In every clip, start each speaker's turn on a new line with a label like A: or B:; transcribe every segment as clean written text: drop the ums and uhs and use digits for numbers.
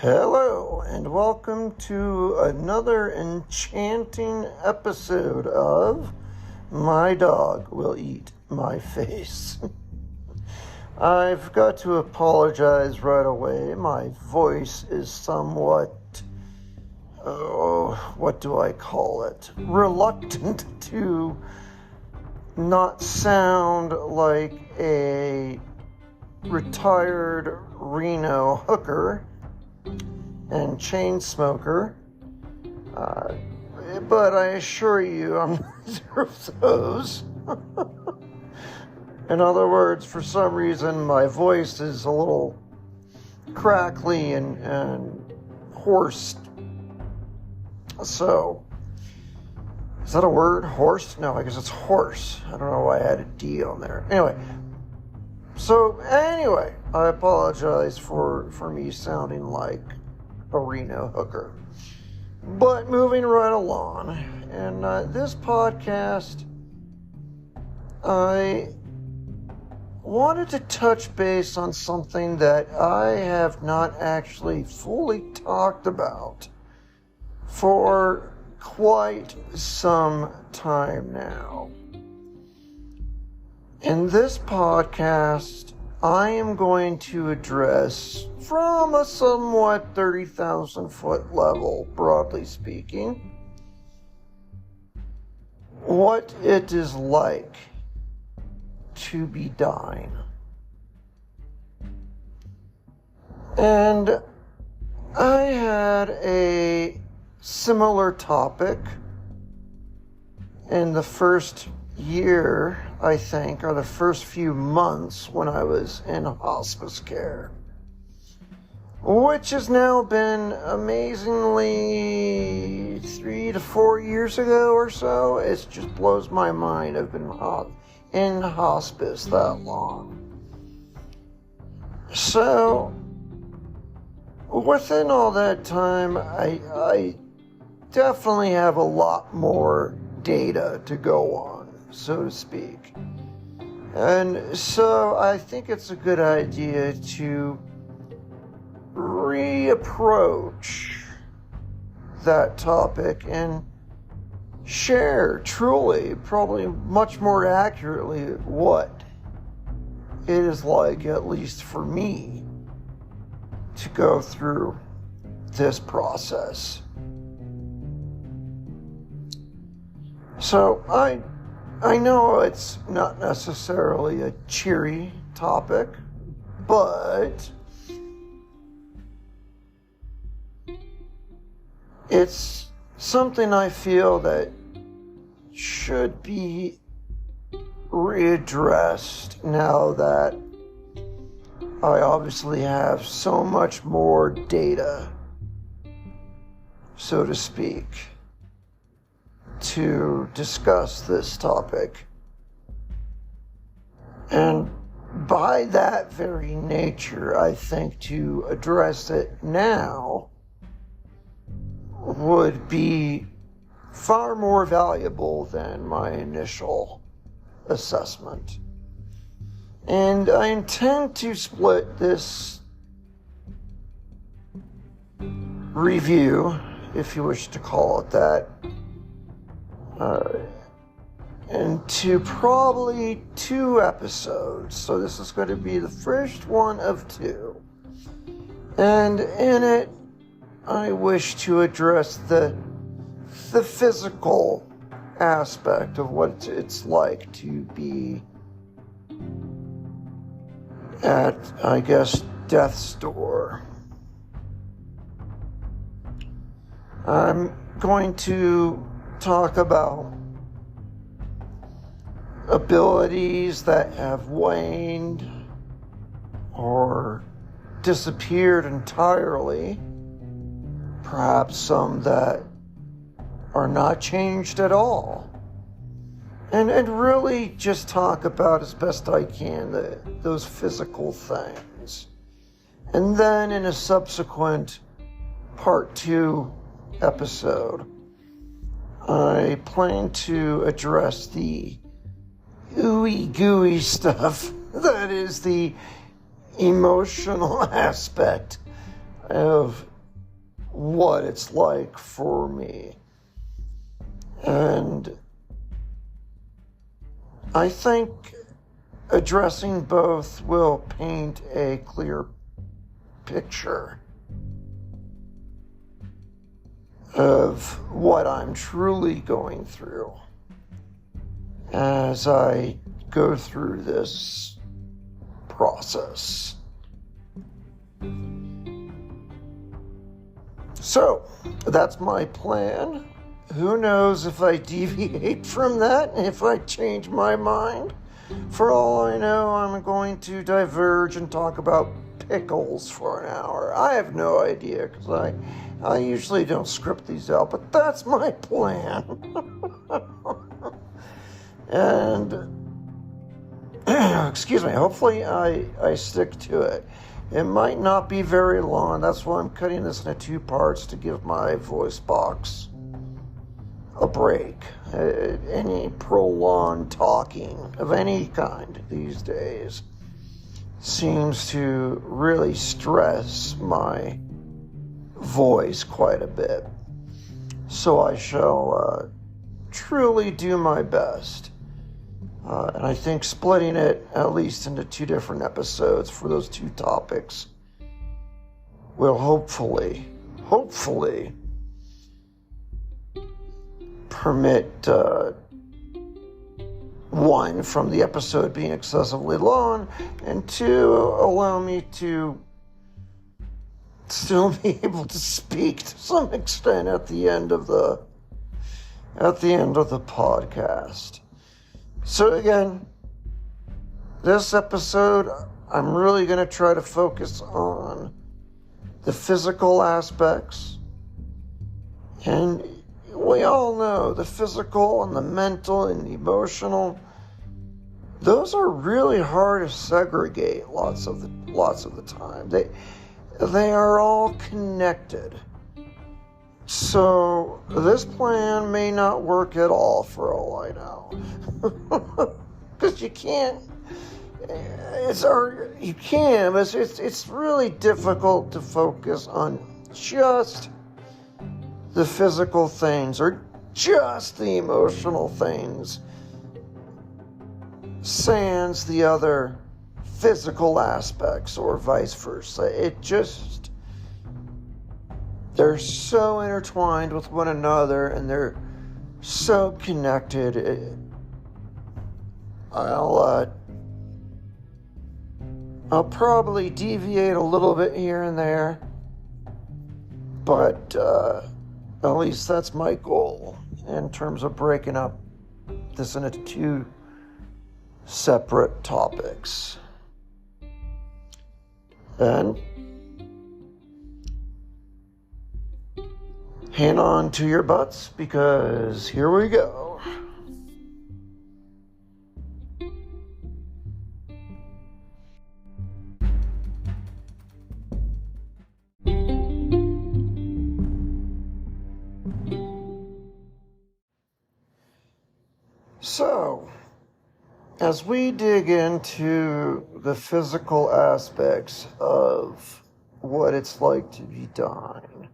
A: Hello, and welcome to another enchanting episode of My Dog Will Eat My Face. I've got to apologize right away. My voice is somewhat, what do I call it? Reluctant to not sound like a retired Reno hooker and chain smoker, but I assure you I'm neither of those. In other words, for some reason my voice is a little crackly and hoarse. So, is that a word? Hoarse? No, I guess it's horse. I don't know why I had a D on there. Anyway, I apologize for me sounding like a Reno hooker. But moving right along, and this podcast, I wanted to touch base on something that I have not actually fully talked about for quite some time now. In this podcast, I am going to address, from a somewhat 30,000 foot level, broadly speaking, what it is like to be dying. And I had a similar topic in the first year, I think, or the first few months when I was in hospice care, which has now been amazingly 3 to 4 years ago or so. It just blows my mind. I've been in hospice that long. So, within all that time, I definitely have a lot more data to go on, so to speak. And so I think it's a good idea to reapproach that topic and share truly, probably much more accurately, what it is like, at least for me, to go through this process. So I know it's not necessarily a cheery topic, but it's something I feel that should be readdressed now that I obviously have so much more data, so to speak, to discuss this topic. And by that very nature, I think to address it now would be far more valuable than my initial assessment. And I intend to split this review, if you wish to call it that, into probably 2 episodes. So this is going to be the first one of 2. And in it, I wish to address the physical aspect of what it's like to be at, I guess, death's door. I'm going to talk about abilities that have waned or disappeared entirely, perhaps some that are not changed at all, and really just talk about as best I can those physical things. And then in a subsequent part 2 episode, I plan to address the ooey gooey stuff that is the emotional aspect of what it's like for me. And I think addressing both will paint a clear picture of what I'm truly going through as I go through this process. So, that's my plan. Who knows if I deviate from that, if I change my mind. For all I know, I'm going to diverge and talk about pickles for an hour. I have no idea, because I usually don't script these out, but that's my plan. And, excuse me, hopefully I stick to it. It might not be very long. That's why I'm cutting this into 2 parts, to give my voice box a break. Any prolonged talking of any kind these days seems to really stress my voice quite a bit. So I shall truly do my best. And I think splitting it at least into 2 different episodes for those 2 topics will hopefully permit 1, from the episode being excessively long, and 2, allow me to still be able to speak to some extent at the end of the podcast. So again, this episode, I'm really going to try to focus on the physical aspects. And we all know the physical and the mental and the emotional, those are really hard to segregate lots of the time. They are all connected. So this plan may not work at all, for all I know. Because you can, but it's really difficult to focus on just the physical things or just the emotional things, sans the other physical aspects, or vice versa. They're so intertwined with one another, and they're so connected. I'll probably deviate a little bit here and there, but at least that's my goal in terms of breaking up this into 2 separate topics. And hang on to your butts, because here we go. So, as we dig into the physical aspects of what it's like to be dying,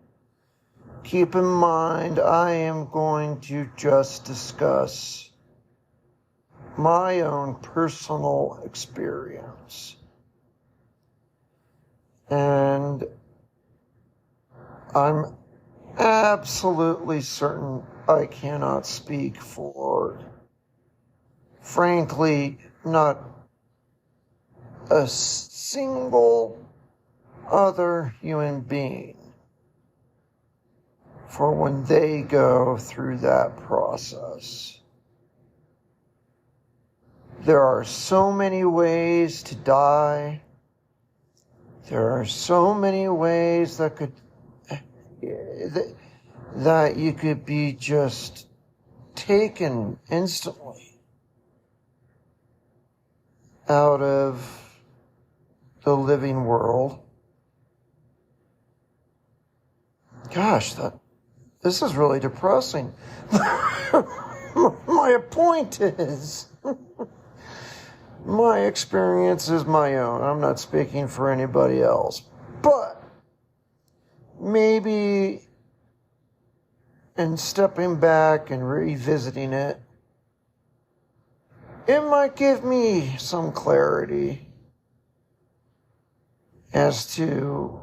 A: keep in mind I am going to just discuss my own personal experience. And I'm absolutely certain I cannot speak for, frankly, not a single other human being for when they go through that process. There are so many ways to die. There are so many ways that you could be just taken instantly out of the living world. Gosh, this is really depressing. My point is, my experience is my own. I'm not speaking for anybody else. But maybe in stepping back and revisiting it, it might give me some clarity as to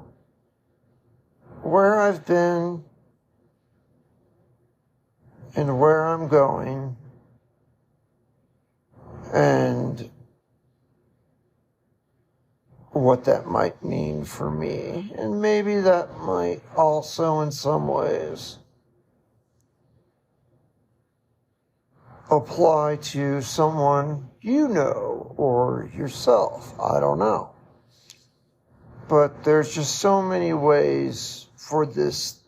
A: where I've been and where I'm going, and what that might mean for me. And maybe that might also, in some ways, apply to someone you know or yourself. I don't know. But there's just so many ways for this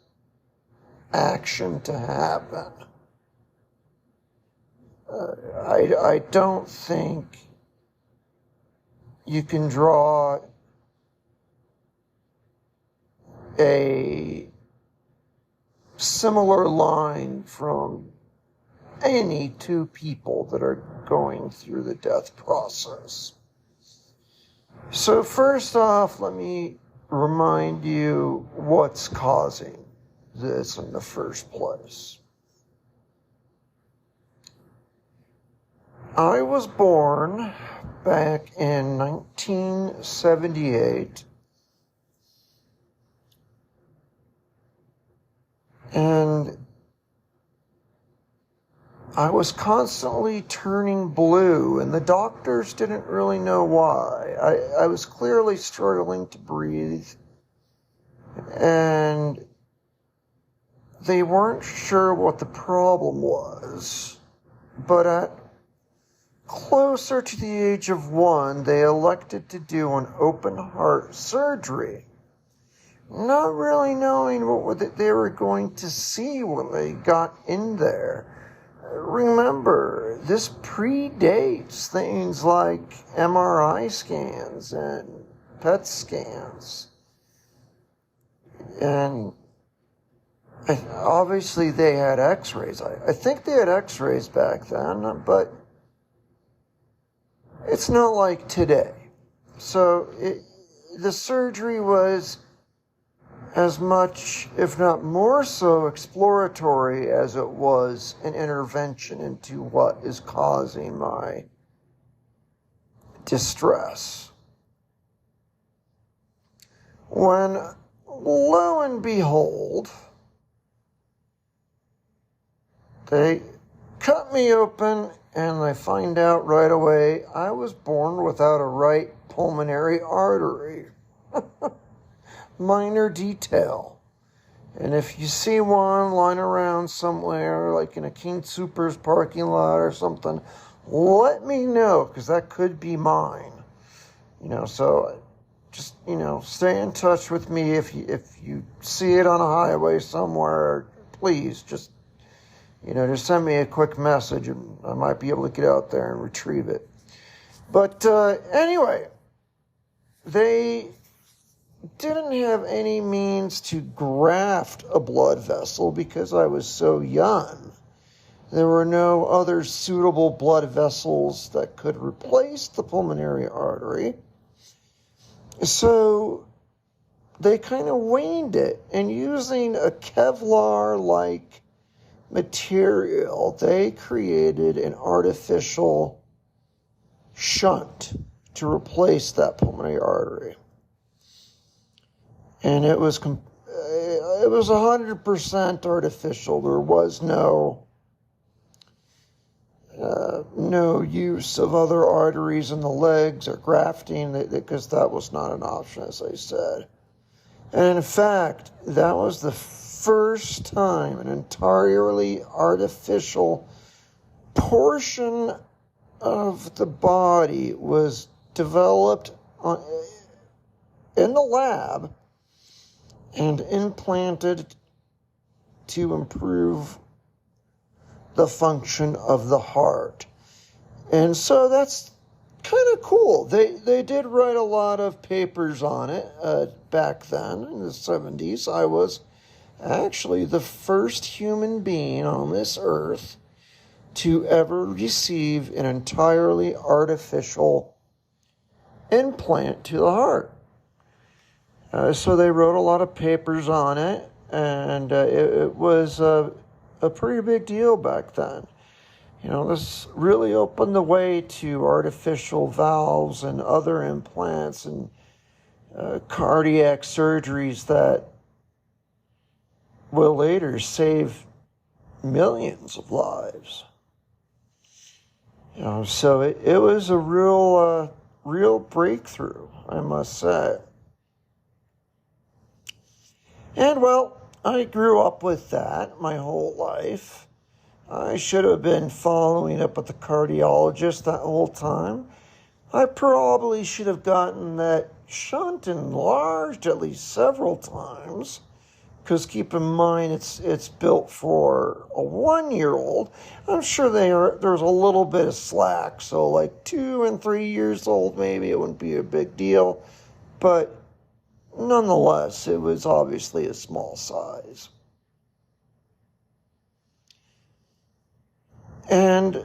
A: action to happen. I don't think you can draw a similar line from any two people that are going through the death process. So first off, let me remind you what's causing this in the first place. I was born back in 1978, and I was constantly turning blue, and the doctors didn't really know why. I was clearly struggling to breathe, and they weren't sure what the problem was. But at closer to the age of 1, they elected to do an open heart surgery, not really knowing what they were going to see when they got in there. Remember, this predates things like MRI scans and PET scans. And obviously they had x-rays. I think they had x-rays back then, but it's not like today. So the surgery was as much, if not more so, exploratory as it was an intervention into what is causing my distress. When, lo and behold, they cut me open and they find out right away I was born without a right pulmonary artery. Minor detail. And if you see one lying around somewhere, like in a King Soopers parking lot or something, let me know, because that could be mine. So just, stay in touch with me if you see it on a highway somewhere. Please just send me a quick message, and I might be able to get out there and retrieve it. But anyway, they didn't have any means to graft a blood vessel because I was so young. There were no other suitable blood vessels that could replace the pulmonary artery. So they kind of waned it, and using a Kevlar-like material, they created an artificial shunt to replace that pulmonary artery. And it was 100% artificial. There was no use of other arteries in the legs or grafting, because that was not an option, as I said. And in fact, that was the first time an entirely artificial portion of the body was developed in the lab and implanted to improve the function of the heart. And so that's kind of cool. They did write a lot of papers on it back then in the 70s. I was actually the first human being on this earth to ever receive an entirely artificial implant to the heart. So they wrote a lot of papers on it, and it was a pretty big deal back then. This really opened the way to artificial valves and other implants and cardiac surgeries that will later save millions of lives. So it was a real breakthrough, I must say. And well, I grew up with that my whole life. I should have been following up with the cardiologist that whole time. I probably should have gotten that shunt enlarged at least several times. Because keep in mind, it's built for a 1-year-old. I'm sure there's a little bit of slack. So like 2 and 3 years old, maybe it wouldn't be a big deal. But nonetheless, it was obviously a small size. And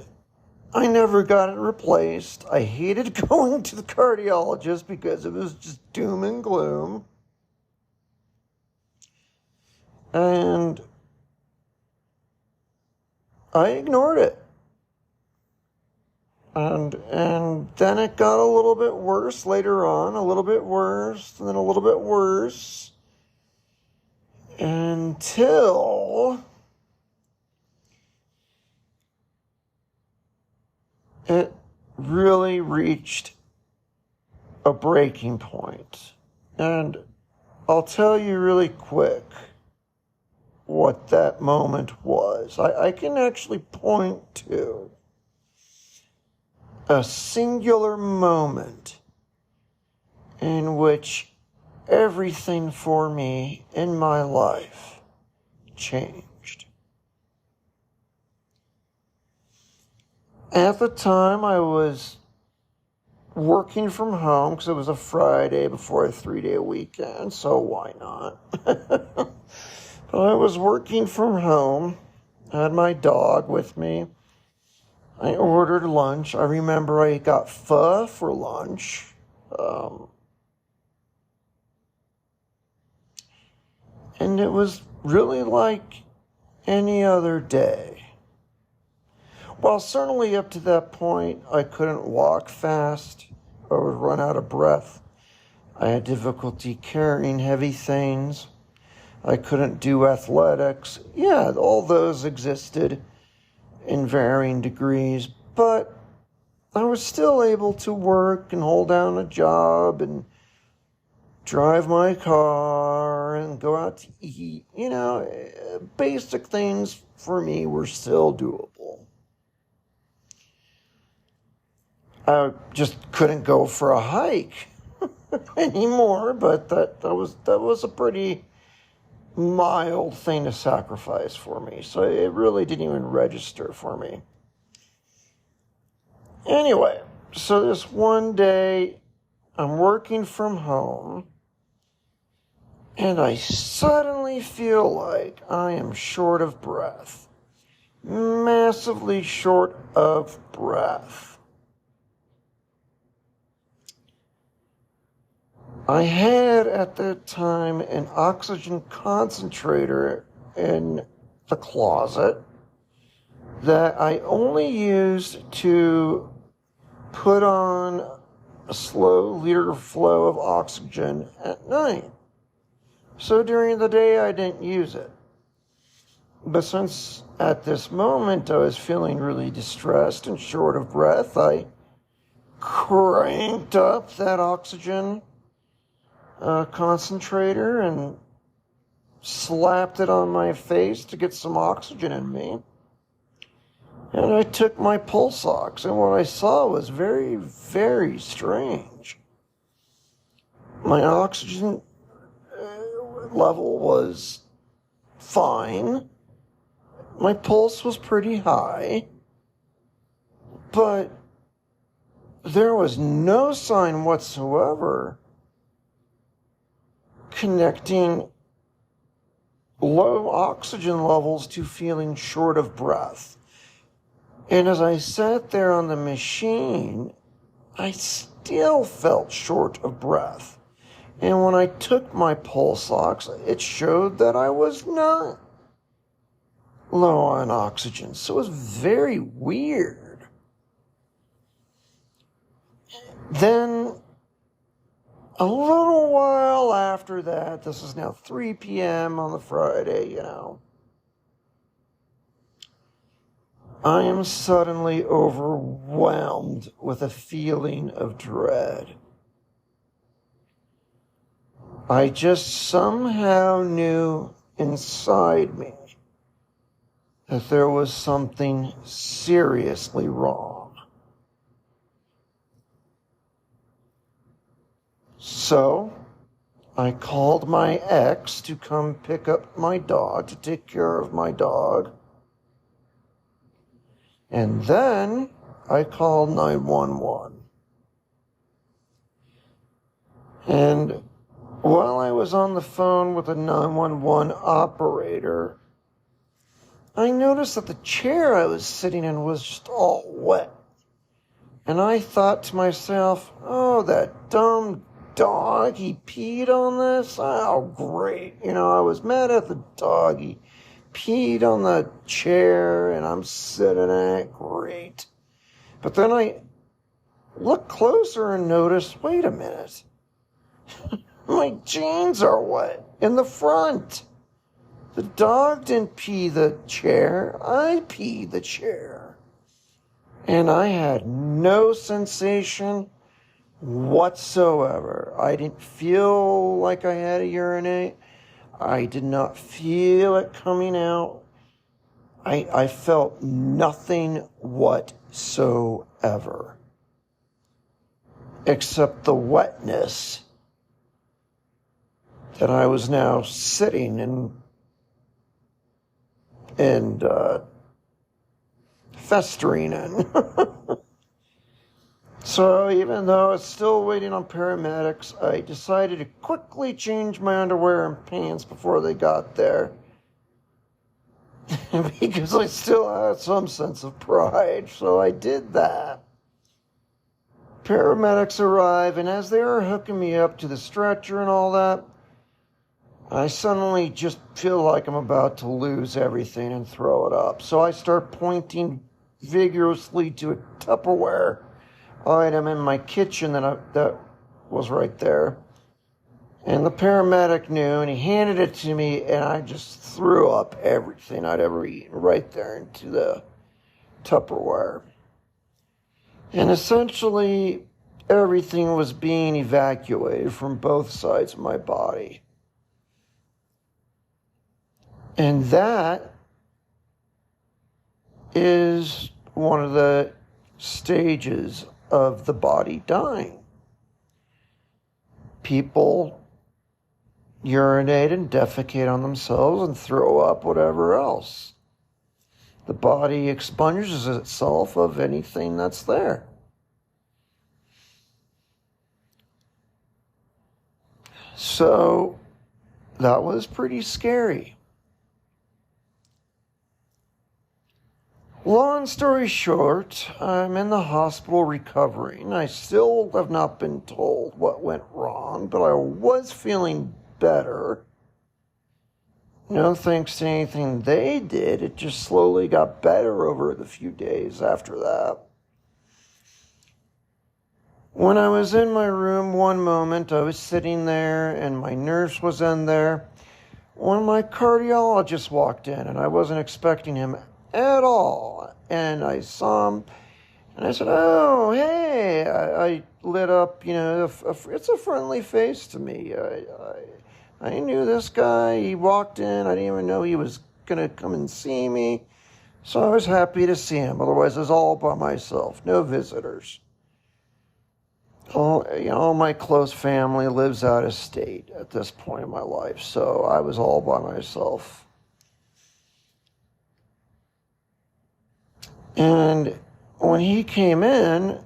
A: I never got it replaced. I hated going to the cardiologist because it was just doom and gloom. And I ignored it. And then it got a little bit worse later on, a little bit worse, and then a little bit worse. Until it really reached a breaking point. And I'll tell you really quick what that moment was. I can actually point to a singular moment in which everything for me in my life changed. At the time, I was working from home because it was a Friday before a 3-day weekend, so why not? But I was working from home. I had my dog with me. I ordered lunch. I remember I got pho for lunch. And it was really like any other day. Well, certainly up to that point, I couldn't walk fast. I would run out of breath. I had difficulty carrying heavy things. I couldn't do athletics. Yeah, all those existed in varying degrees, but I was still able to work and hold down a job and drive my car and go out to eat. Basic things for me were still doable. I just couldn't go for a hike anymore, but that was a pretty mild thing to sacrifice for me, so it really didn't even register for me. Anyway, so this one day, I'm working from home, and I suddenly feel like I am short of breath. Massively short of breath. I had at that time an oxygen concentrator in the closet that I only used to put on a slow liter flow of oxygen at night. So during the day I didn't use it. But since at this moment I was feeling really distressed and short of breath, I cranked up that oxygen concentrator and slapped it on my face to get some oxygen in me. And I took my pulse ox, and what I saw was very, very strange. My oxygen level was fine. My pulse was pretty high, but there was no sign whatsoever connecting low oxygen levels to feeling short of breath. And as I sat there on the machine, I still felt short of breath. And when I took my pulse ox, it showed that I was not low on oxygen. So it was very weird. Then, a little while after that, this is now 3 p.m. on the Friday, I am suddenly overwhelmed with a feeling of dread. I just somehow knew inside me that there was something seriously wrong. So, I called my ex to come pick up my dog, to take care of my dog. And then I called 911. And while I was on the phone with the 911 operator, I noticed that the chair I was sitting in was just all wet. And I thought to myself, oh, that dumb dog, he peed on this? Oh, great. I was mad at the dog. He peed on the chair, and I'm sitting in it. Great. But then I looked closer and noticed, wait a minute. My jeans are wet in the front. The dog didn't pee the chair. I peed the chair. And I had no sensation whatsoever. I didn't feel like I had to urinate. I did not feel it coming out. I felt nothing whatsoever. Except the wetness that I was now sitting and festering in. So even though I was still waiting on paramedics, I decided to quickly change my underwear and pants before they got there. Because I still had some sense of pride, so I did that. Paramedics arrive, and as they are hooking me up to the stretcher and all that, I suddenly just feel like I'm about to lose everything and throw it up. So I start pointing vigorously to a Tupperware item in my kitchen that was right there. And the paramedic knew, and he handed it to me, and I just threw up everything I'd ever eaten right there into the Tupperware. And essentially, everything was being evacuated from both sides of my body. And that is one of the stages of the body dying. People urinate and defecate on themselves and throw up whatever else. The body expunges itself of anything that's there. So that was pretty scary. Long story short, I'm in the hospital recovering. I still have not been told what went wrong, but I was feeling better. No thanks to anything they did, it just slowly got better over the few days after that. When I was in my room one moment, I was sitting there and my nurse was in there when my cardiologist walked in, and I wasn't expecting him at all. And I saw him, and I said, oh, hey. I lit up, it's a friendly face to me. I knew this guy. He walked in. I didn't even know he was going to come and see me. So I was happy to see him. Otherwise, I was all by myself. No visitors. All my close family lives out of state at this point in my life. So I was all by myself. And when he came in,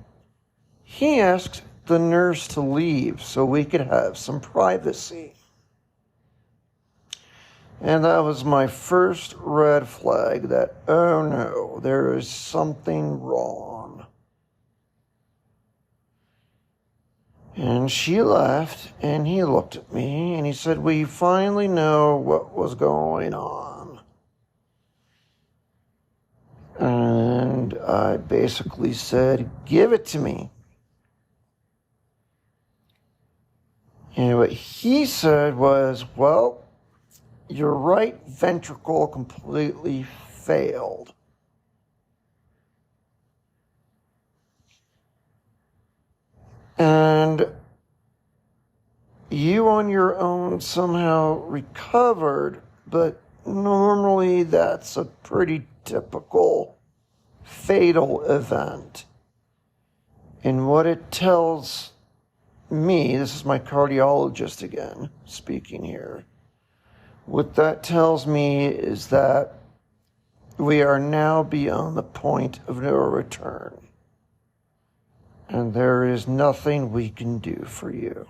A: he asked the nurse to leave so we could have some privacy. And that was my first red flag that, oh no, there is something wrong. And she left, and he looked at me, and he said, "We finally know what was going on." And I basically said, "Give it to me." And what he said was, "Well, your right ventricle completely failed." And you on your own somehow recovered, but normally that's a pretty typical fatal event. And what it tells me, this is my cardiologist again speaking here, what that tells me is that we are now beyond the point of no return. And there is nothing we can do for you.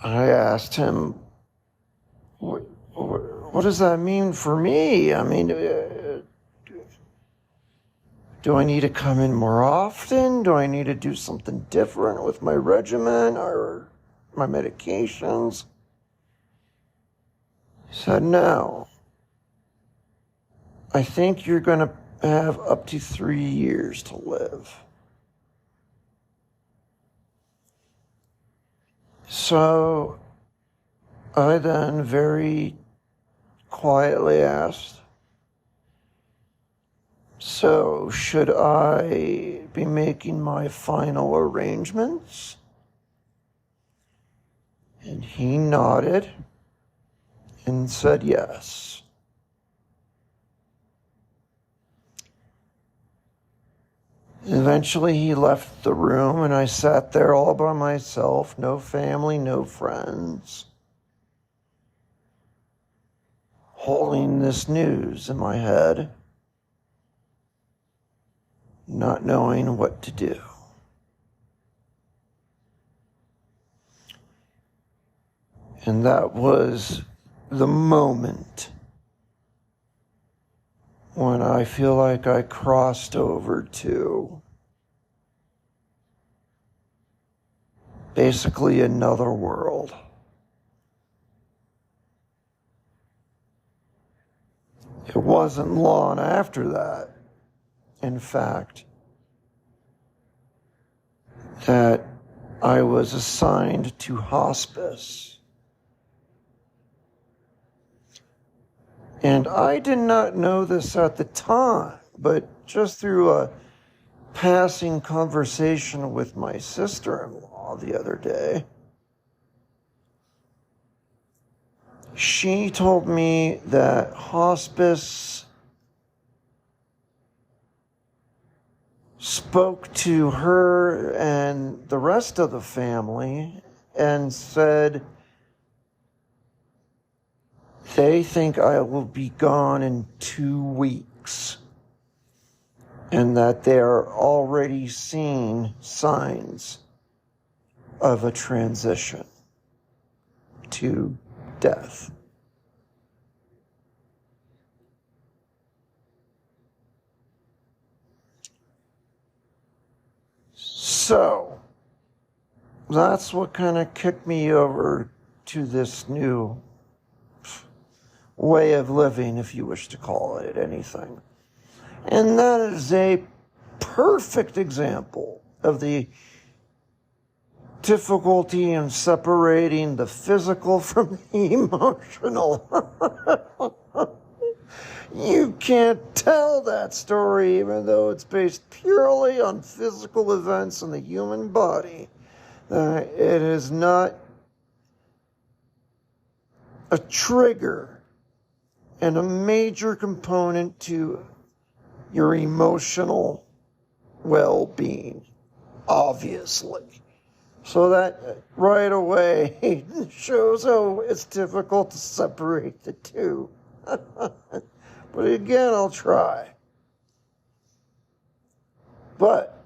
A: I asked him, what does that mean for me? I mean, do I need to come in more often? Do I need to do something different with my regimen or my medications? He said, "No. I think you're going to have up to 3 years to live." So I then very quietly asked, "So should I be making my final arrangements?" And he nodded and said yes. Eventually he left the room, and I sat there all by myself, no family, no friends, holding this news in my head, not knowing what to do. And that was the moment when I feel like I crossed over to basically another world. It wasn't long after that, in fact, that I was assigned to hospice. And I did not know this at the time, but just through a passing conversation with my sister-in-law the other day, she told me that hospice spoke to her and the rest of the family and said, they think I will be gone in 2 weeks, and that they're already seeing signs of a transition to death. So, that's what kind of kicked me over to this new way of living, if you wish to call it anything. And that is a perfect example of the difficulty in separating the physical from the emotional. You can't tell that story, even though it's based purely on physical events in the human body. It is not a trigger and a major component to your emotional well-being, obviously. So that right away shows how it's difficult to separate the two. But again, I'll try. But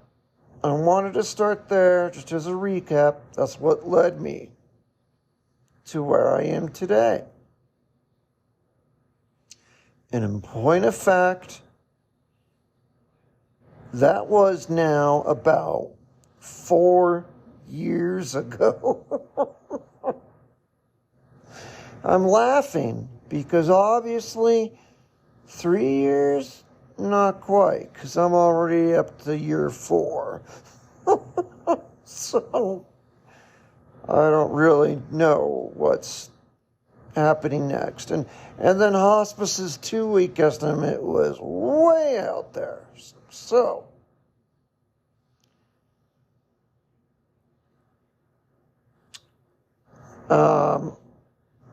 A: I wanted to start there just as a recap. That's what led me to where I am today. And in point of fact, That was now about 4 years ago. I'm laughing because obviously 3 years, not quite, because I'm already up to year 4. So I don't really know what's happening next. And then hospice's 2-week estimate was way out there. So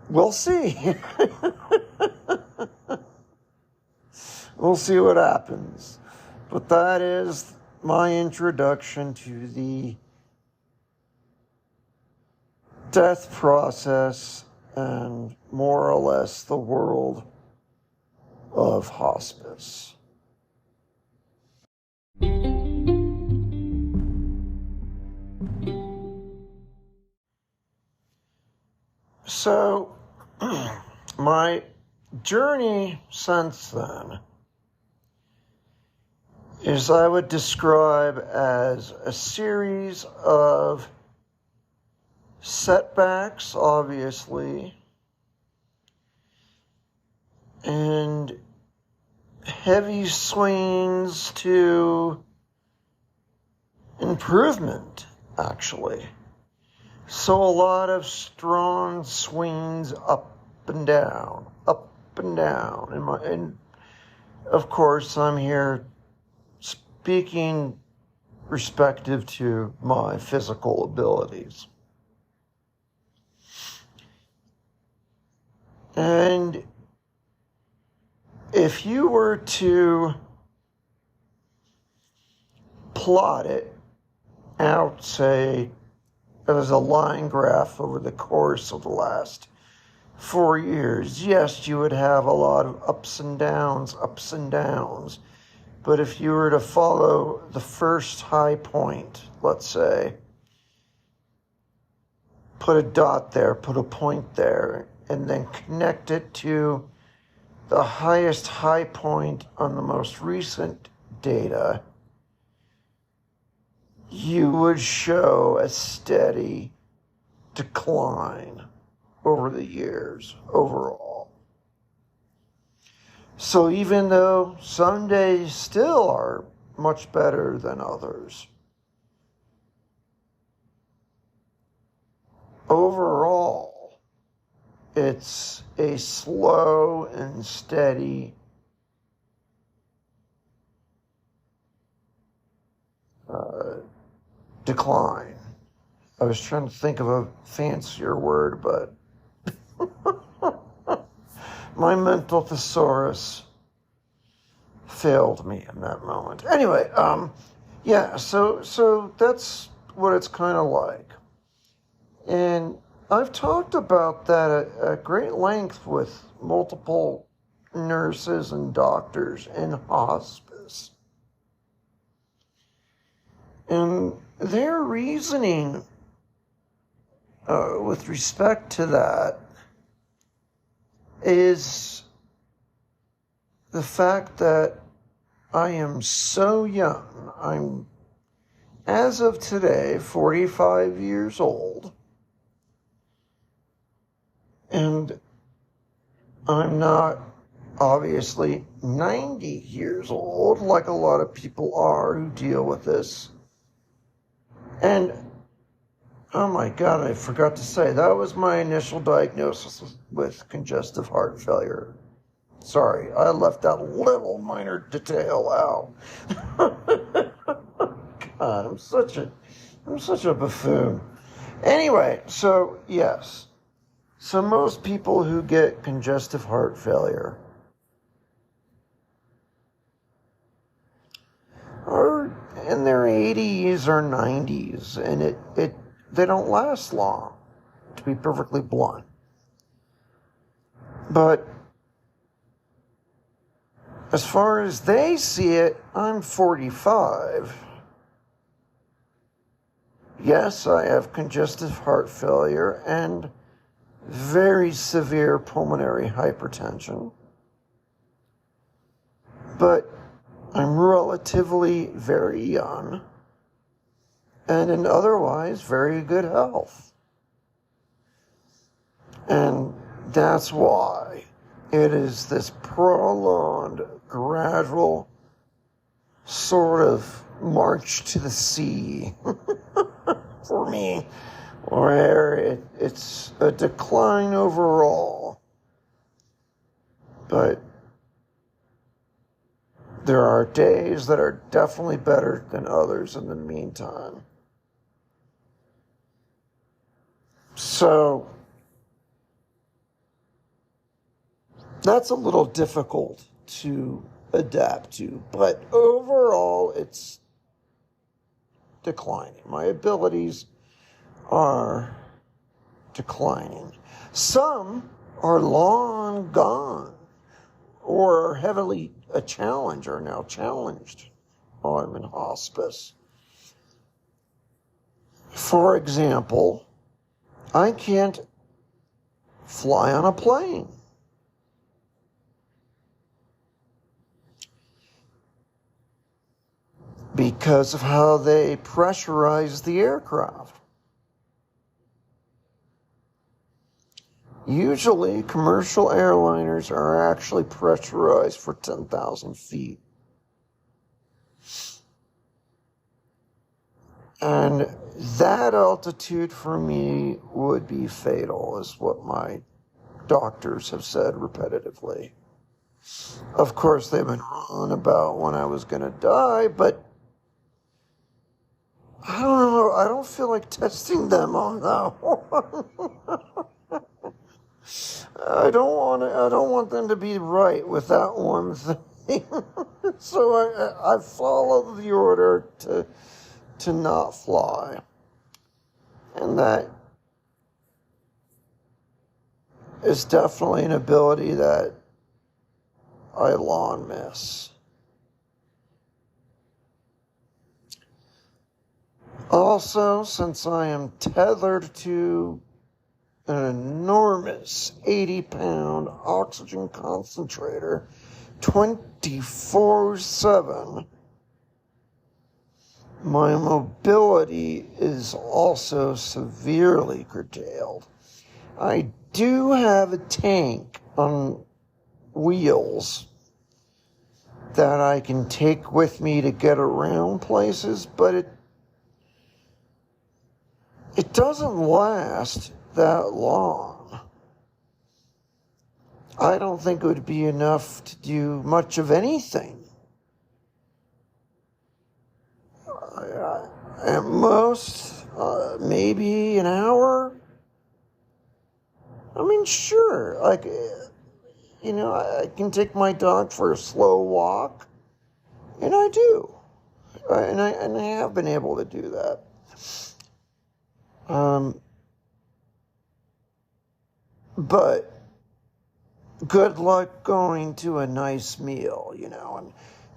A: we'll see. We'll see what happens. But that is my introduction to the death process and more or less the world of hospice. So, my journey since then is I would describe as a series of setbacks, obviously, and heavy swings to improvement, actually. So a lot of strong swings up and down. And of course, I'm here speaking respective to my physical abilities. And if you were to plot it out, say, as a line graph over the course of the last 4 years, yes, you would have a lot of ups and downs. But if you were to follow the first high point, let's say, put a dot there, put a point there, and then connect it to the highest high point on the most recent data, you would show a steady decline over the years overall. So even though some days still are much better than others, overall, it's a slow and steady decline. I was trying to think of a fancier word, but my mental thesaurus failed me in that moment. Anyway, so that's what it's kind of like. And I've talked about that at great length with multiple nurses and doctors in hospice. And their reasoning with respect to that is the fact that I am so young. I'm, as of today, 45 years old. And I'm not obviously 90 years old like a lot of people are who deal with this. And oh my God, I forgot to say, that was my initial diagnosis with congestive heart failure. Sorry, I left that little minor detail out. God, I'm such a buffoon. Anyway, so yes. So most people who get congestive heart failure are in their 80s or 90s, and they don't last long, to be perfectly blunt. But as far as they see it, I'm 45. Yes, I have congestive heart failure and very severe pulmonary hypertension. But I'm relatively very young and in otherwise very good health. And that's why it is this prolonged, gradual sort of march to the sea for me, where it's a decline overall. But there are days that are definitely better than others in the meantime. So that's a little difficult to adapt to, but overall it's declining. My abilities are declining. Some are long gone or heavily a challenge, are now challenged while I'm in hospice. For example, I can't fly on a plane. Because of how they pressurize the aircraft. Usually, commercial airliners are actually pressurized for 10,000 feet. And that altitude for me would be fatal, is what my doctors have said repetitively. Of course, they've been wrong about when I was going to die, but I don't know. I don't feel like testing them on that one. I don't want them to be right with that one thing. So I followed the order to not fly. And that is definitely an ability that I long miss. Also, since I am tethered to an enormous 80-pound oxygen concentrator 24/7, my mobility is also severely curtailed. I do have a tank on wheels that I can take with me to get around places, but it doesn't last that long. I don't think it would be enough to do much of anything. At most, maybe an hour. I mean, sure, I can take my dog for a slow walk, and I do. And I have been able to do that. But good luck going to a nice meal,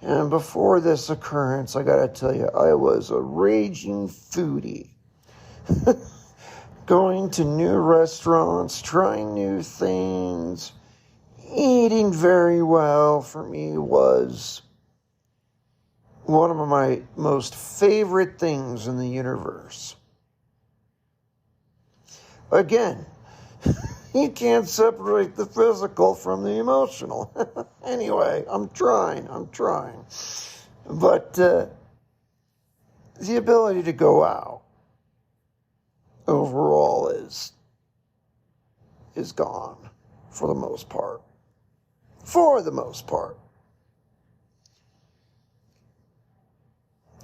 A: And before this occurrence, I gotta tell you, I was a raging foodie. Going to new restaurants, trying new things, eating very well for me was one of my most favorite things in the universe. Again, you can't separate the physical from the emotional. Anyway, I'm trying. But the ability to go out overall is gone for the most part.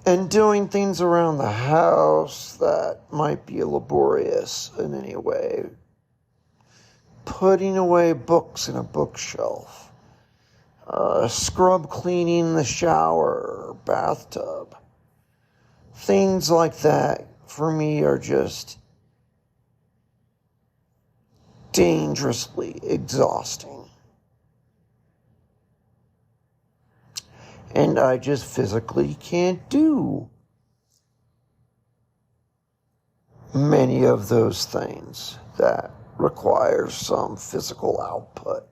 A: And doing things around the house that might be laborious in any way. Putting away books in a bookshelf. Scrub cleaning the shower or bathtub. Things like that, for me, are just dangerously exhausting. And I just physically can't do many of those things that require some physical output.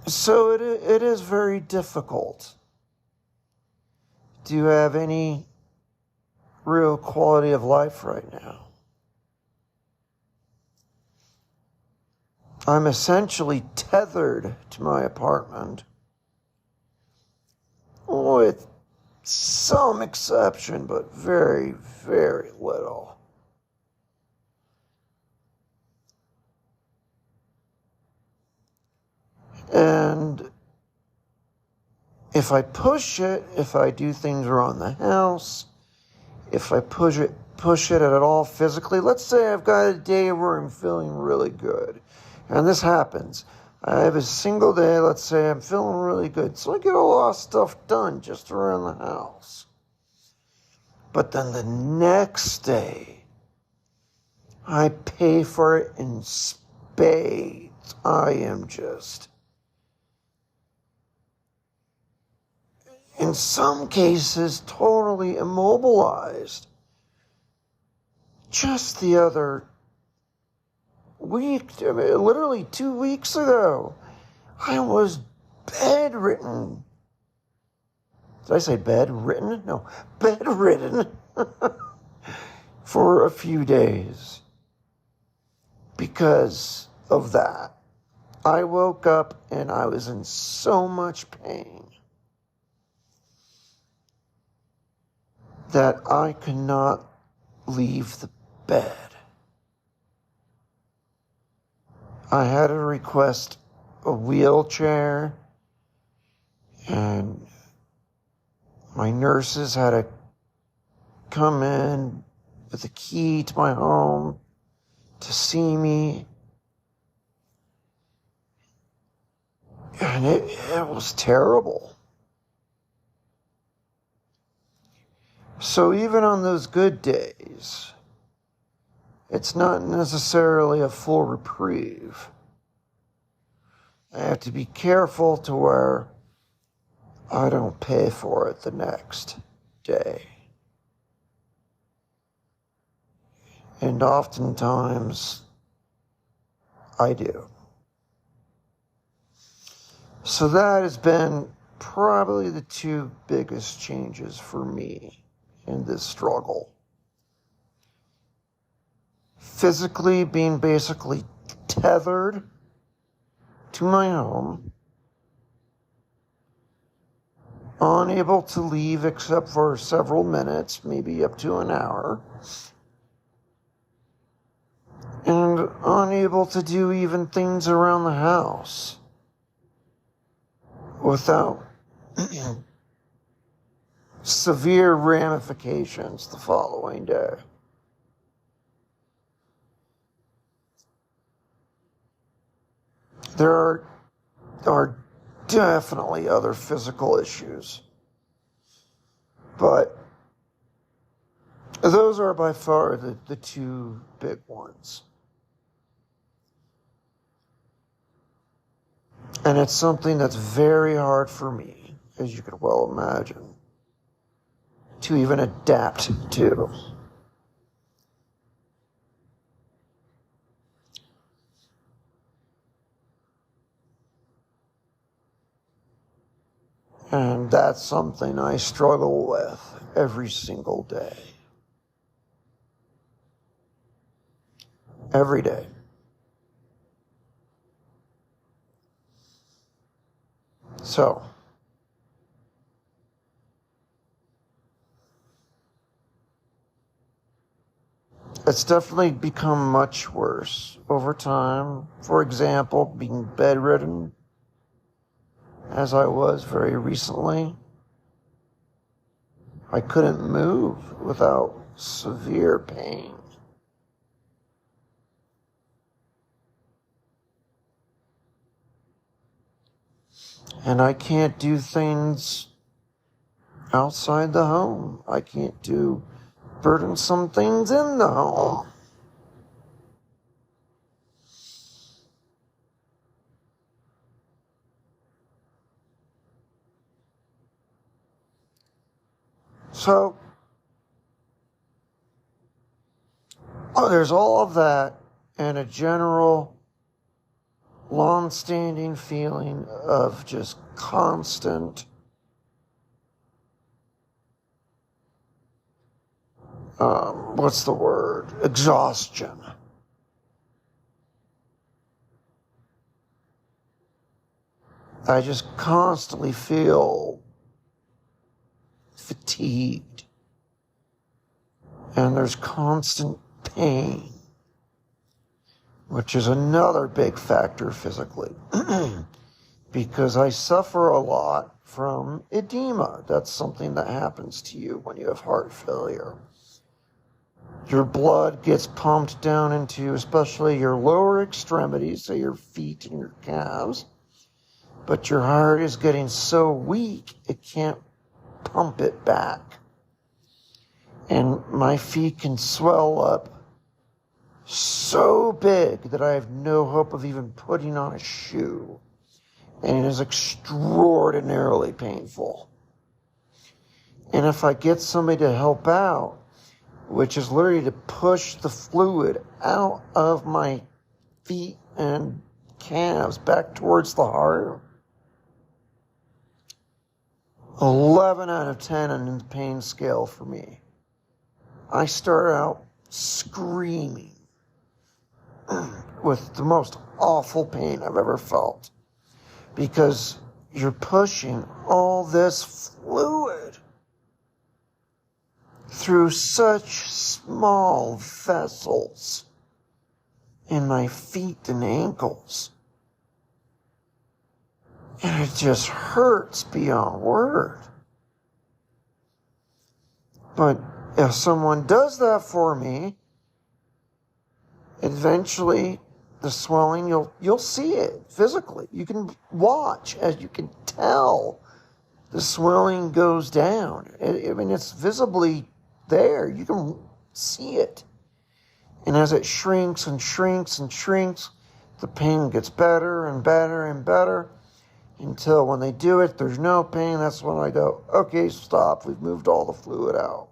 A: So it is very difficult. Do you have any real quality of life right now? I'm essentially tethered to my apartment, with some exception, but very, very little. And if I push it, if I do things around the house, if I push it at all physically, let's say I've got a day where I'm feeling really good. And this happens. I have a single day, let's say I'm feeling really good. So I get a lot of stuff done just around the house. But then the next day, I pay for it in spades. I am just, in some cases, totally immobilized. Just the other week, literally 2 weeks ago, I was bedridden. Did I say bedridden? No, bedridden for a few days because of that. I woke up and I was in so much pain that I could not leave the bed. I had to request a wheelchair, and my nurses had to come in with a key to my home to see me. And it was terrible. So even on those good days, it's not necessarily a full reprieve. I have to be careful to where I don't pay for it the next day. And oftentimes, I do. So that has been probably the two biggest changes for me in this struggle. Physically being basically tethered to my home, unable to leave except for several minutes, maybe up to an hour, and unable to do even things around the house without severe ramifications the following day. There are definitely other physical issues, but those are by far the two big ones. And it's something that's very hard for me, as you could well imagine, to even adapt to. And that's something I struggle with every single day. Every day. So, it's definitely become much worse over time. For example, being bedridden, as I was very recently. I couldn't move without severe pain. And I can't do things outside the home. I can't do burdensome things in the home. So, there's all of that and a general long-standing feeling of just constant what's the word? Exhaustion. I just constantly feel fatigued. And there's constant pain, which is another big factor physically. Because I suffer a lot from edema. That's something that happens to you when you have heart failure. Your blood gets pumped down into especially your lower extremities, so your feet and your calves. But your heart is getting so weak, it can't pump it back. And my feet can swell up so big that I have no hope of even putting on a shoe. And it is extraordinarily painful. And if I get somebody to help out, which is literally to push the fluid out of my feet and calves back towards the heart, 11 out of 10 on the pain scale for me. I start out screaming with the most awful pain I've ever felt, because you're pushing all this fluid through such small vessels in my feet and ankles. And it just hurts beyond word. But if someone does that for me, eventually the swelling, you'll see it physically. You can watch as you can tell the swelling goes down. I mean, it's visibly there. You can see it. And as it shrinks and shrinks and shrinks, the pain gets better and better and better, until when they do it, there's no pain. That's when I go, okay, stop. We've moved all the fluid out.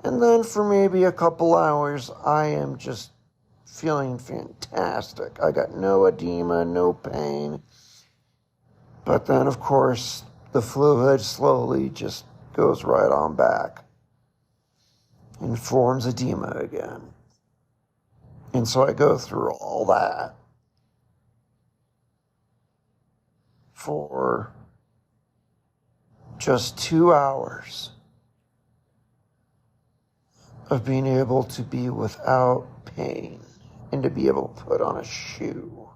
A: And then for maybe a couple hours, I am just feeling fantastic. I got no edema, no pain. But then, of course, the fluid slowly just goes right on back and forms edema again. And so I go through all that for just 2 hours of being able to be without pain and to be able to put on a shoe.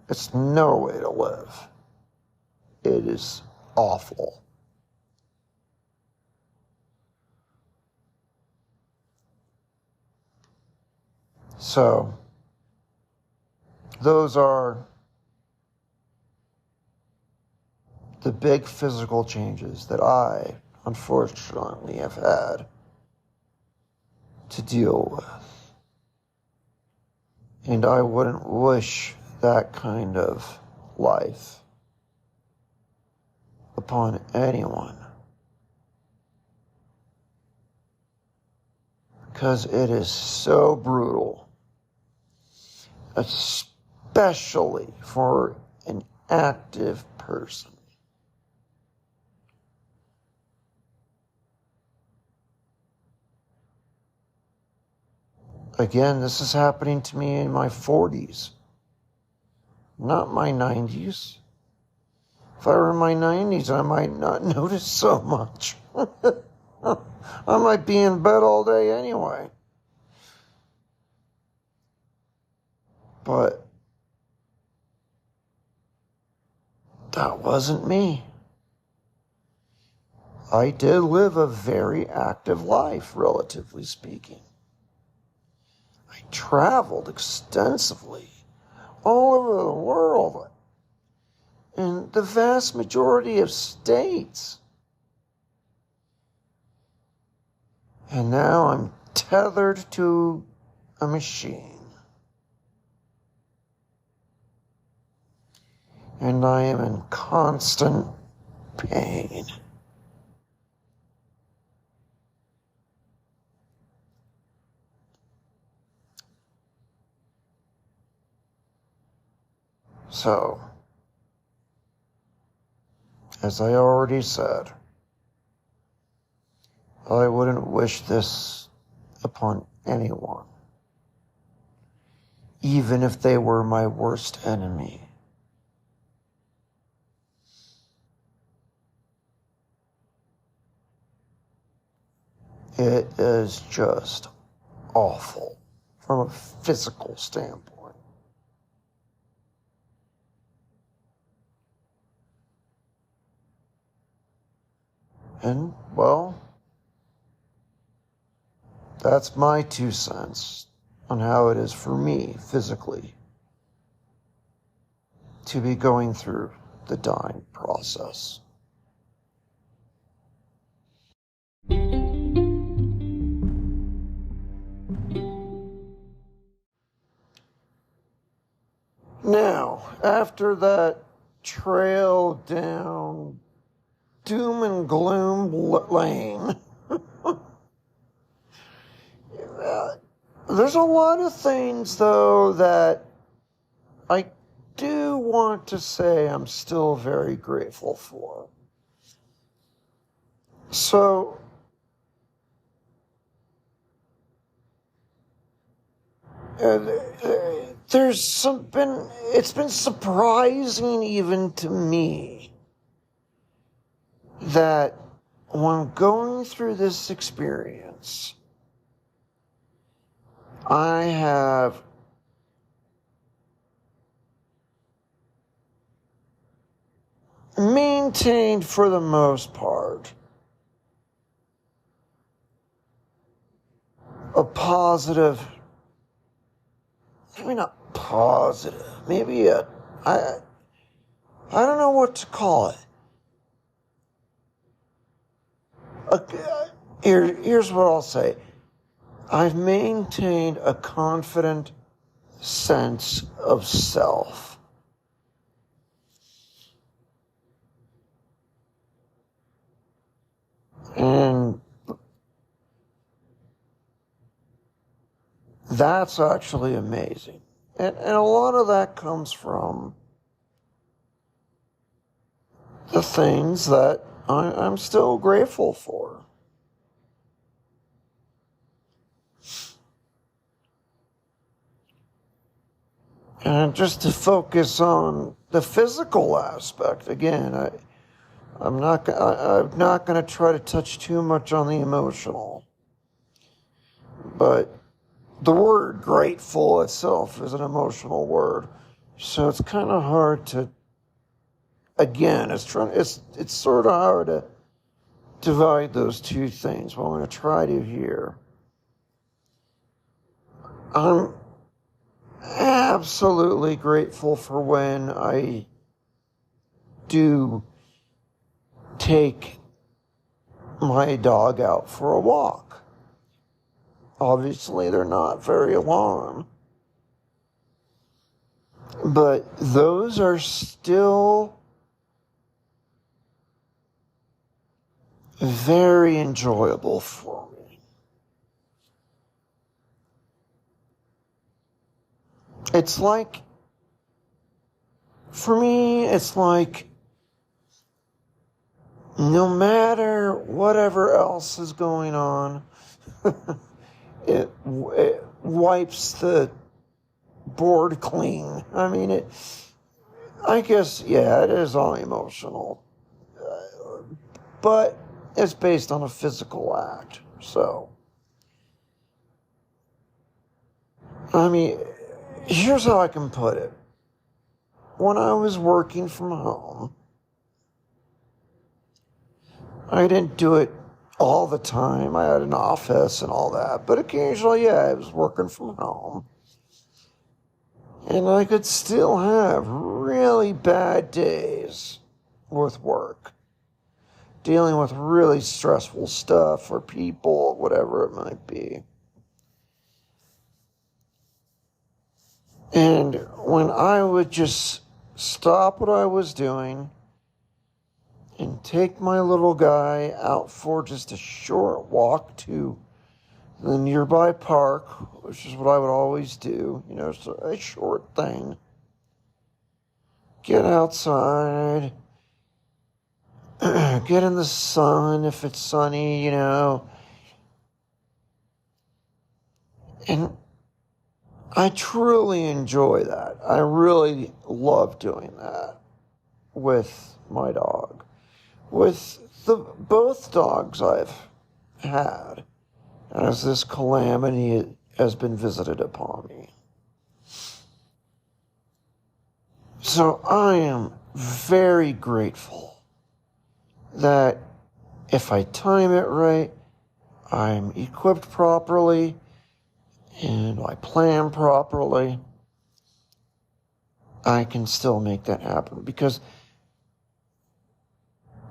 A: It's no way to live. It is awful. So, those are the big physical changes that I, unfortunately, have had to deal with. And I wouldn't wish that kind of life upon anyone, because it is so brutal, especially for an active person. Again, this is happening to me in my 40s, not my 90s. If I were in my 90s, I might not notice so much. I might be in bed all day anyway. But that wasn't me. I did live a very active life, relatively speaking. I traveled extensively all over the world, in the vast majority of states. And now I'm tethered to a machine. And I am in constant pain. So, as I already said, I wouldn't wish this upon anyone, even if they were my worst enemy. It is just awful from a physical standpoint. And, well, that's my 2 cents on how it is for me physically to be going through the dying process. Now, after that trail down doom and gloom lane, there's a lot of things, though, that I do want to say I'm still very grateful for. So, it's been surprising even to me that when going through this experience, I have maintained, for the most part, a positive, maybe not positive, maybe I don't know what to call it. Here's what I'll say. I've maintained a confident sense of self. And that's actually amazing. And a lot of that comes from the things that I'm still grateful for. And just to focus on the physical aspect, again, I'm not going to try to touch too much on the emotional. But the word grateful itself is an emotional word. So it's kind of hard to, again, it's sort of hard to divide those two things. What I'm going to try to here. I'm absolutely grateful for when I do take my dog out for a walk. Obviously, they're not very long, but those are still very enjoyable for me. It's like, for me, it's like no matter whatever else is going on, it wipes the board clean. I mean, I guess, yeah, it is all emotional. But it's based on a physical act. So, I mean, here's how I can put it. When I was working from home, I didn't do it all the time. I had an office and all that. But occasionally, yeah, I was working from home. And I could still have really bad days with work. Dealing with really stressful stuff or people, whatever it might be. And when I would just stop what I was doing and take my little guy out for just a short walk to the nearby park, which is what I would always do, so a short thing. get outside, get in the sun if it's sunny, and I truly enjoy that. I really love doing that with my dog. With both dogs I've had, as this calamity has been visited upon me. So I am very grateful that if I time it right, I'm equipped properly, and I plan properly, I can still make that happen. Because,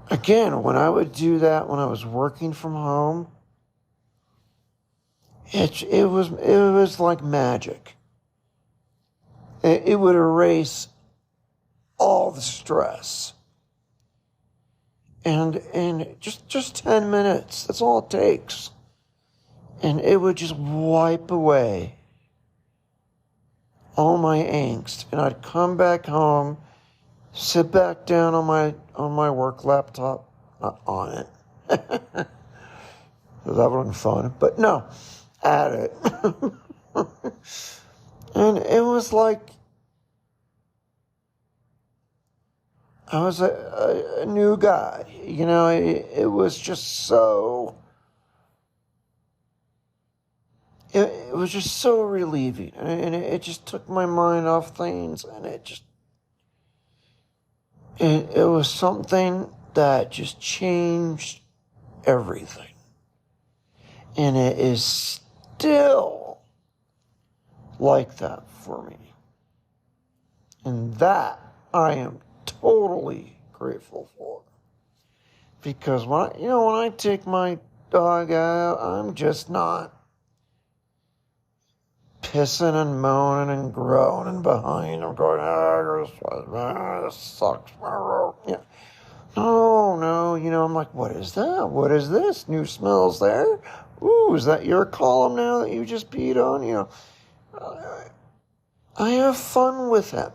A: again, when I would do that when I was working from home, it was like magic. It would erase all the stress. And just 10 minutes, that's all it takes. And it would just wipe away all my angst. And I'd come back home, sit back down on my work laptop, not on it. That wasn't fun, but no, at it. And it was like I was a new guy. It was just so... It was just so relieving, and it just took my mind off things, and it was something that just changed everything. And it is still like that for me. And that I am totally grateful for. Because when I take my dog out, I'm just not pissing and moaning and groaning behind him, going, this sucks. Yeah. No, I'm like, what is that? What is this? New smells there? Ooh, is that your column now that you just peed on? I have fun with him.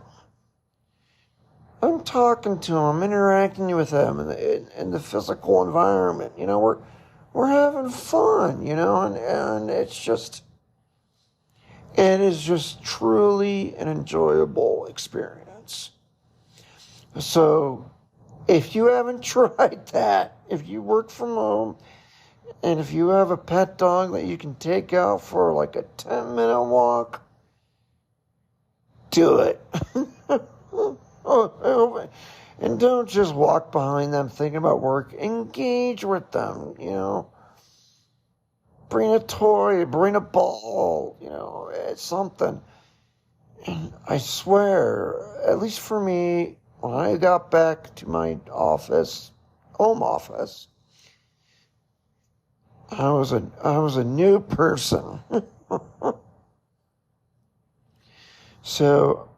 A: I'm talking to him, I'm interacting with him in the physical environment. We're having fun, and it is just truly an enjoyable experience. So, if you haven't tried that, if you work from home, and if you have a pet dog that you can take out for like a 10-minute walk, do it. And don't just walk behind them thinking about work. Engage with them, Bring a toy, bring a ball, it's something. And I swear, at least for me, when I got back to my home office, I was a new person. So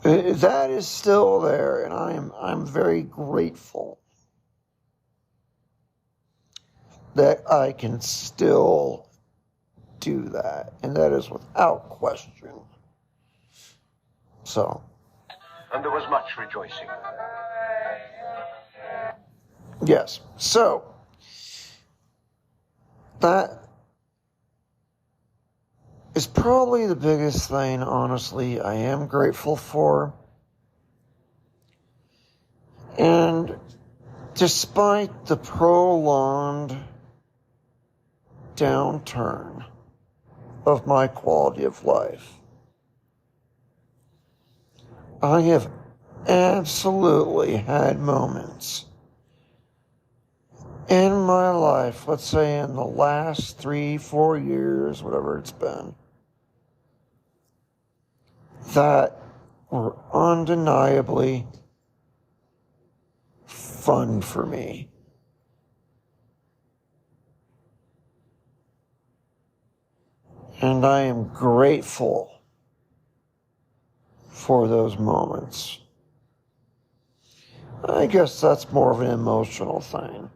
A: that is still there, and I'm very grateful that I can still do that, and that is without question. So.
B: And there was much rejoicing.
A: Yes. So, that is probably the biggest thing, honestly, I am grateful for. And despite the prolonged downturn of my quality of life, I have absolutely had moments in my life, let's say in the last 3-4 years, whatever it's been, that were undeniably fun for me. And I am grateful for those moments. I guess that's more of an emotional thing.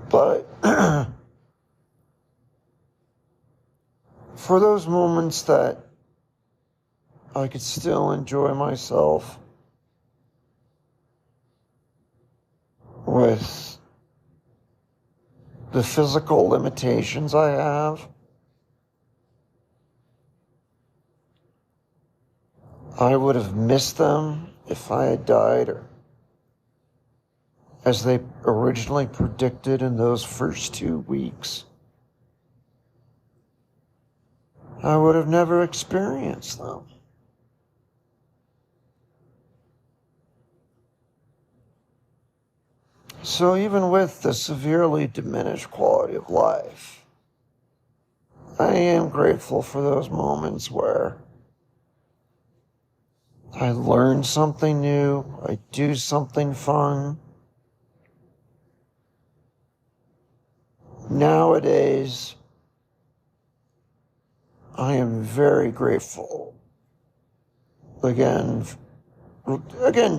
A: But for those moments that I could still enjoy myself with the physical limitations I have. I would have missed them if I had died, or as they originally predicted in those first 2 weeks. I would have never experienced them. So even with the severely diminished quality of life, I am grateful for those moments where I learn something new, I do something fun. Nowadays, I am very grateful. Again,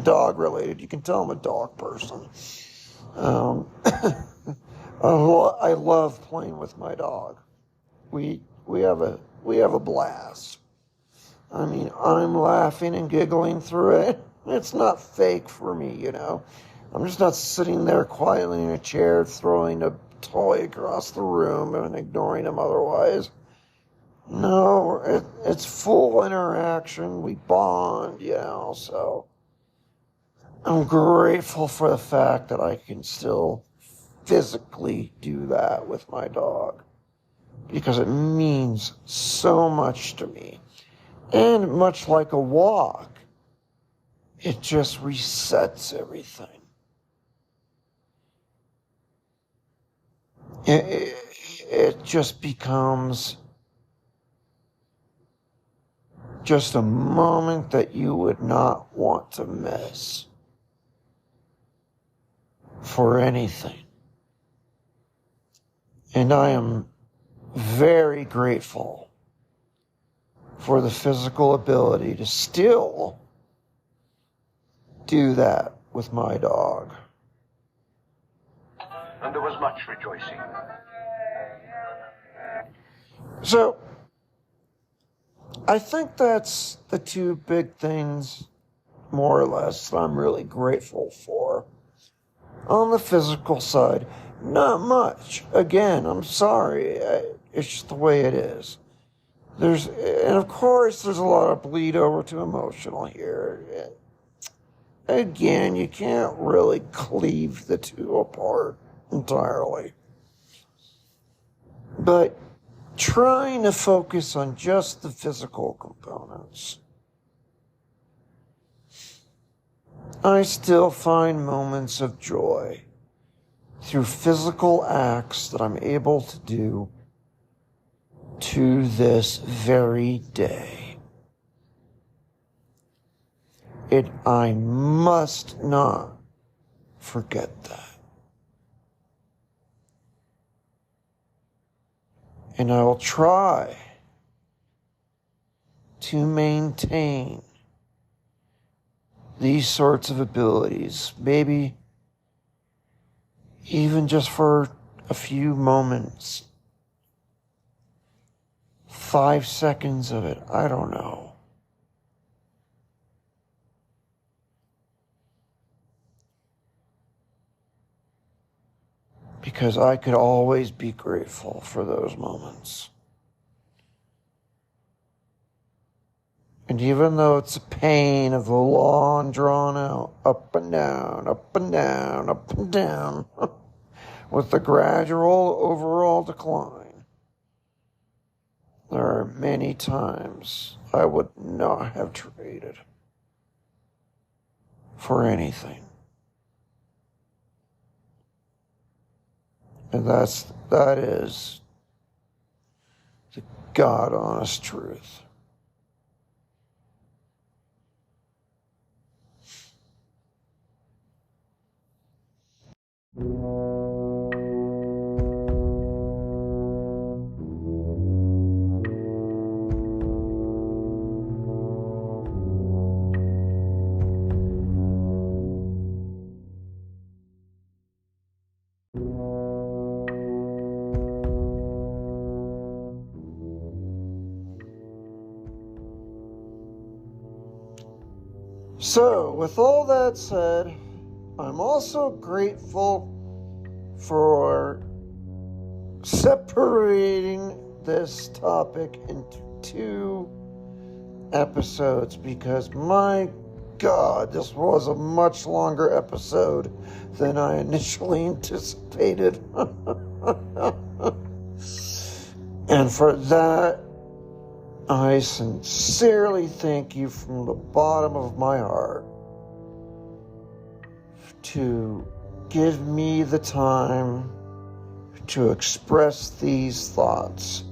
A: dog related. You can tell I'm a dog person. I love playing with my dog. We have a blast. I mean, I'm laughing and giggling through it. It's not fake for me, you know. I'm just not sitting there quietly in a chair throwing a toy across the room and ignoring him otherwise. No, it's full interaction. We bond, you know, so I'm grateful for the fact that I can still physically do that with my dog, because it means so much to me. And much like a walk, it just resets everything. It just becomes just a moment that you would not want to miss for anything. And I am very grateful for the physical ability to still do that with my dog.
B: And there was much rejoicing.
A: So, I think that's the two big things, more or less, that I'm really grateful for. On the physical side, not much. Again, I'm sorry. It's just the way it is. And of course, there's a lot of bleed over to emotional here. Again, you can't really cleave the two apart entirely. But trying to focus on just the physical components, I still find moments of joy through physical acts that I'm able to do to this very day. I must not forget that. And I will try to maintain these sorts of abilities, maybe even just for a few moments, 5 seconds of it, I don't know. Because I could always be grateful for those moments. And even though it's a pain of the long drawn out, up and down, up and down, up and down, with the gradual overall decline, there are many times I would not have traded for anything. And that is the God honest truth. So, with all that said, I'm also grateful for separating this topic into 2 episodes, because my God, this was a much longer episode than I initially anticipated. And for that, I sincerely thank you from the bottom of my heart to give me the time to express these thoughts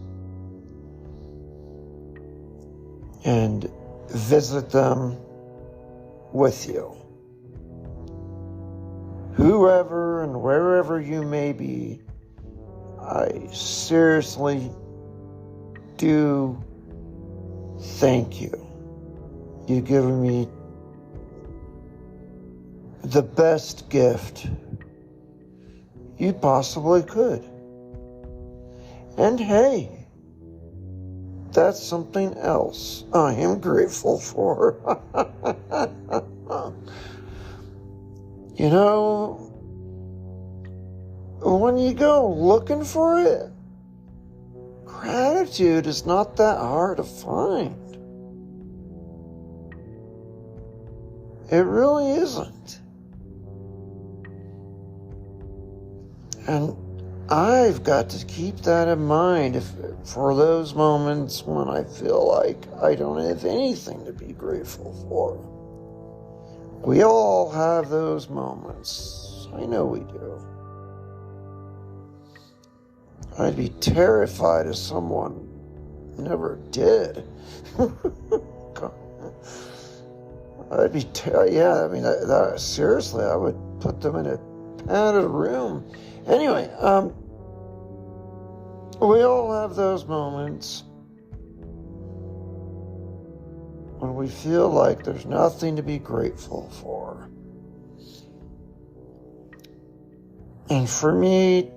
A: and visit them with you. Whoever and wherever you may be, I seriously do thank you. You've given me the best gift you possibly could. And hey, that's something else I am grateful for. You know, when you go looking for it, gratitude is not that hard to find. It really isn't. And I've got to keep that in mind for those moments when I feel like I don't have anything to be grateful for. We all have those moments. I know we do. I'd be terrified if someone never did. I'd be, seriously, I would put them in a padded room. Anyway, we all have those moments when we feel like there's nothing to be grateful for. And for me,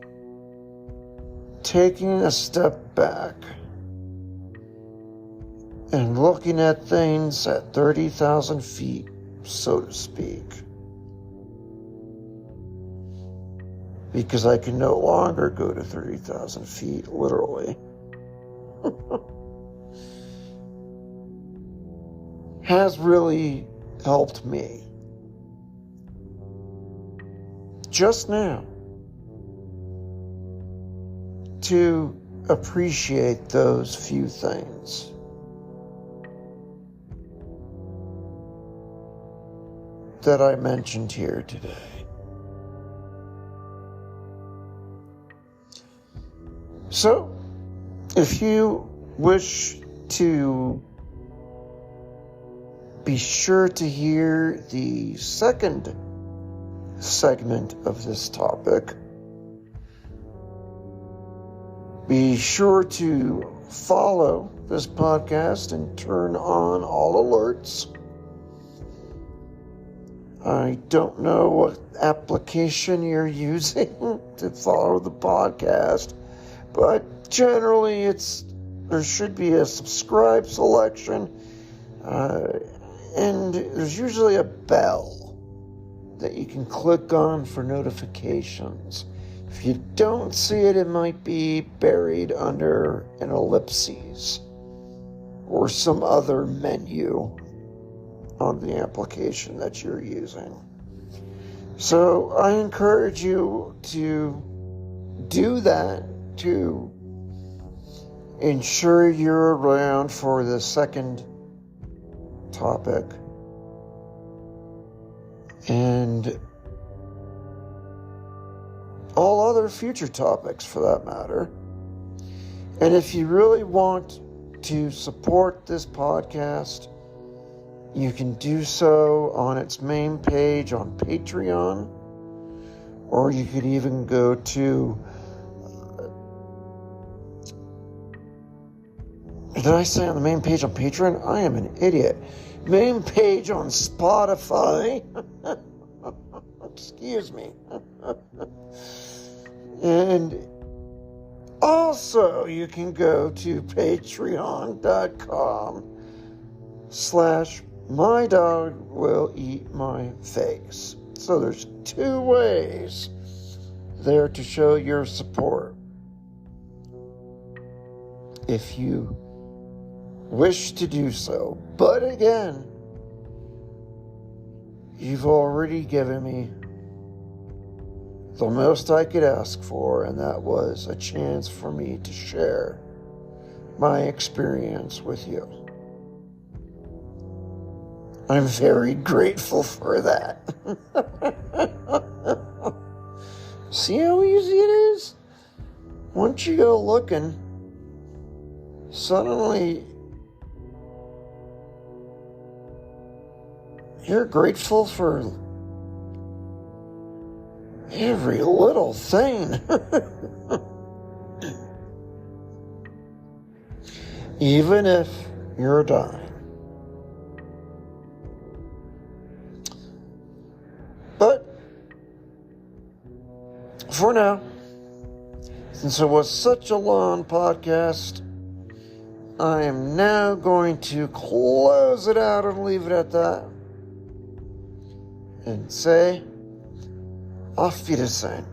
A: taking a step back and looking at things at 30,000 feet, so to speak, because I can no longer go to 30,000 feet, literally, has really helped me. Just now, to appreciate those few things. That I mentioned here today. So, if you wish to be sure to hear the second segment of this topic, be sure to follow this podcast and turn on all alerts. I don't know what application you're using to follow the podcast, but generally there should be a subscribe selection, and there's usually a bell that you can click on for notifications. If you don't see it, it might be buried under an ellipses or some other menu on the application that you're using. So I encourage you to do that to ensure you're around for the second topic and all other future topics for that matter. And if you really want to support this podcast, you can do so on its main page on Patreon, or you could even go to, did I say on the main page on Patreon? I am an idiot. Main page on Spotify. Excuse me. And also you can go to patreon.com/ my dog will eat my face. So there's 2 ways there to show your support. If you wish to do so. But again, you've already given me the most I could ask for, and that was a chance for me to share my experience with you. I'm very grateful for that. See how easy it is? Once you go looking, suddenly you're grateful for every little thing. Even if you're dying. But for now, since it was such a long podcast, I am now going to close it out and leave it at that. And say, auf Wiedersehen.